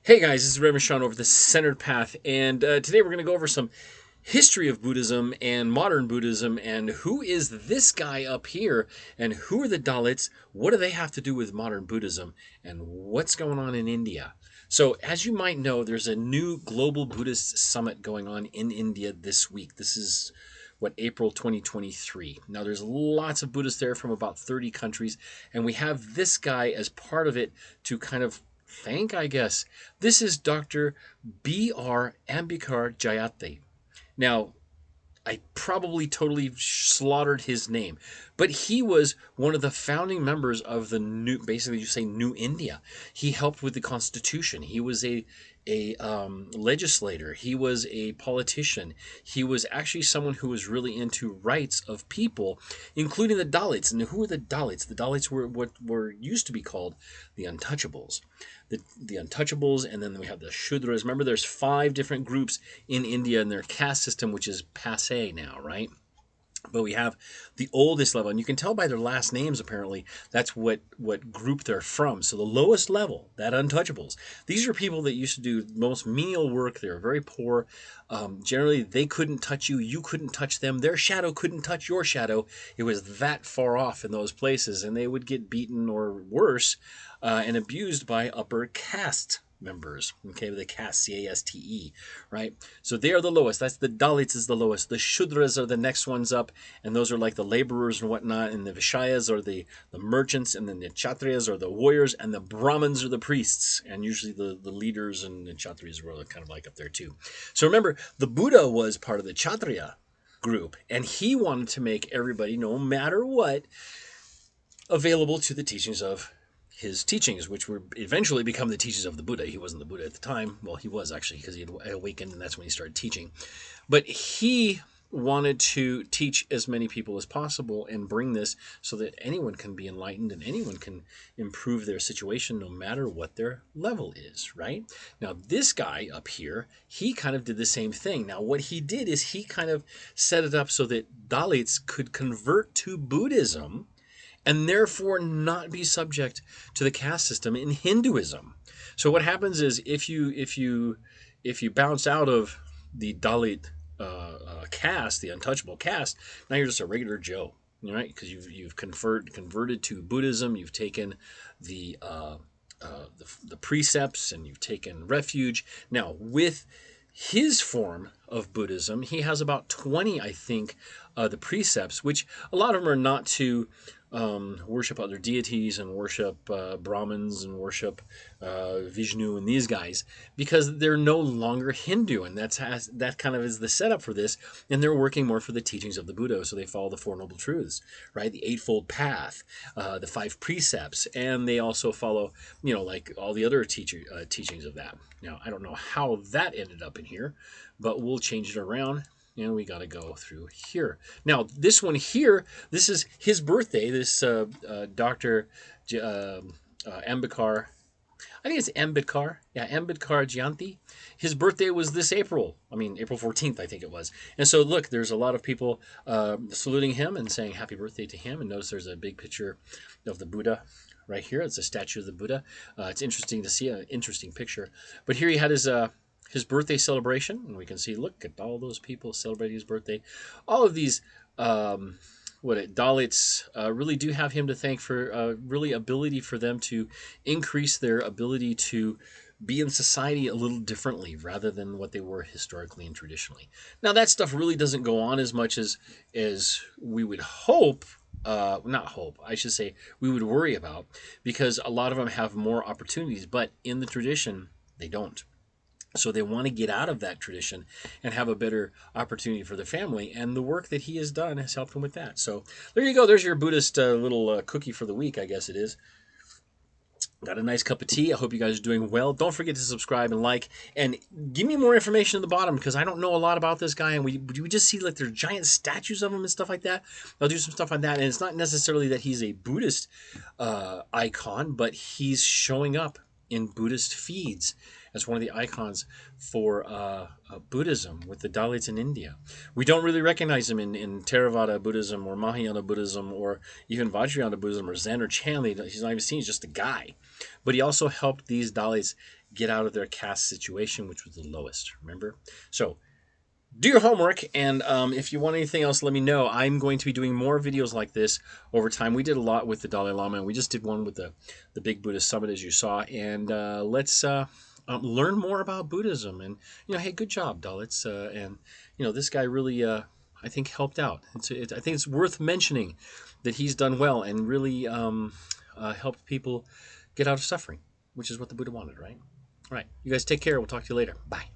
Hey guys, this is Reverend Sean over the Centered Path, and today we're going to go over some history of Buddhism and modern Buddhism, and who is this guy up here, and who are the Dalits, what do they have to do with modern Buddhism, and what's going on in India. So, as you might know, there's a new global Buddhist summit going on in India this week. This is April 2023. Now, there's lots of Buddhists there from about 30 countries, and we have this guy as part of it to kind of thank, I guess. This is Dr. B.R. Ambedkar Jayanti. Now, I probably totally slaughtered his name, but he was one of the founding members of the new, basically you say New India. He helped with the Constitution. He was a legislator. He was a politician. He was actually someone who was really into rights of people, including the Dalits. And who are the Dalits? The Dalits were what were used to be called the Untouchables. The Untouchables, and then we have the Shudras. Remember, there's 5 different groups in India in their caste system, which is passe now, right? But we have the oldest level, and you can tell by their last names, apparently, that's what group they're from. So the lowest level, that Untouchables, these are people that used to do most menial work. They were very poor. Generally, they couldn't touch you. You couldn't touch them. Their shadow couldn't touch your shadow. It was that far off in those places, and they would get beaten or worse and abused by upper caste members, okay, with the caste, C-A-S-T-E, right? So they are the lowest. That's the Dalits is the lowest. The Shudras are the next ones up, and those are like the laborers and whatnot, and the Vishyas are the merchants, and then the Kshatriyas are the warriors, and the Brahmins are the priests, and usually the leaders and the Kshatriyas were kind of like up there too. So remember, the Buddha was part of the Kshatriya group, and he wanted to make everybody, no matter what, available to the teachings of his teachings, which were eventually become the teachings of the Buddha. He wasn't the Buddha at the time. Well, he was actually, because he had awakened, and that's when he started teaching. But he wanted to teach as many people as possible and bring this so that anyone can be enlightened and anyone can improve their situation no matter what their level is, right? Now, this guy up here, he kind of did the same thing. Now, what he did is he kind of set it up so that Dalits could convert to Buddhism and therefore not be subject to the caste system in Hinduism. So what happens is if you bounce out of the Dalit caste, the untouchable caste, now you're just a regular Joe, right? Because you've converted to Buddhism, you've taken the the precepts, and you've taken refuge. Now with his form of Buddhism, he has about 20, I think, the precepts, which a lot of them are not to worship other deities and worship Brahmins and worship Vishnu and these guys, because they're no longer Hindu, and that kind of is the setup for this. And they're working more for the teachings of the Buddha, so they follow the Four Noble Truths, right? The Eightfold Path, the 5 precepts, and they also follow, like all the other teachings of that. Now, I don't know how that ended up in here, but we'll change it around. And we got to go through here. Now, this one here, this is his birthday. This Dr. Ambedkar, I think it's Ambedkar. Yeah, Ambedkar Jayanti. His birthday was this April. April 14th, I think it was. And so, look, there's a lot of people saluting him and saying happy birthday to him. And notice there's a big picture of the Buddha right here. It's a statue of the Buddha. It's interesting to see, an interesting picture. But here he had his birthday celebration, and we can see, look at all those people celebrating his birthday. All of these Dalits really do have him to thank for really ability for them to increase their ability to be in society a little differently rather than what they were historically and traditionally. Now, that stuff really doesn't go on as much as we would hope. Not hope, I should say, we would worry about, because a lot of them have more opportunities, but in the tradition, they don't. So they want to get out of that tradition and have a better opportunity for the family. And the work that he has done has helped him with that. So there you go. There's your Buddhist little cookie for the week, I guess it is. Got a nice cup of tea. I hope you guys are doing well. Don't forget to subscribe and like. And give me more information at the bottom, because I don't know a lot about this guy. And we just see like there's giant statues of him and stuff like that. I'll do some stuff on that. And it's not necessarily that he's a Buddhist icon, but he's showing up in Buddhist feeds as one of the icons for Buddhism with the Dalits in India. We don't really recognize him in Theravada Buddhism or Mahayana Buddhism or even Vajrayana Buddhism or Zen or Chan. He's not even seen, he's just a guy. But he also helped these Dalits get out of their caste situation, which was the lowest, remember? So do your homework, and if you want anything else, let me know. I'm going to be doing more videos like this over time. We did a lot with the Dalai Lama, and we just did one with the Big Buddhist Summit, as you saw. And let's learn more about Buddhism. And, hey, good job, Dalits. And, this guy really, I think, helped out. I think it's worth mentioning that he's done well and really helped people get out of suffering, which is what the Buddha wanted, right? All right, you guys take care. We'll talk to you later. Bye.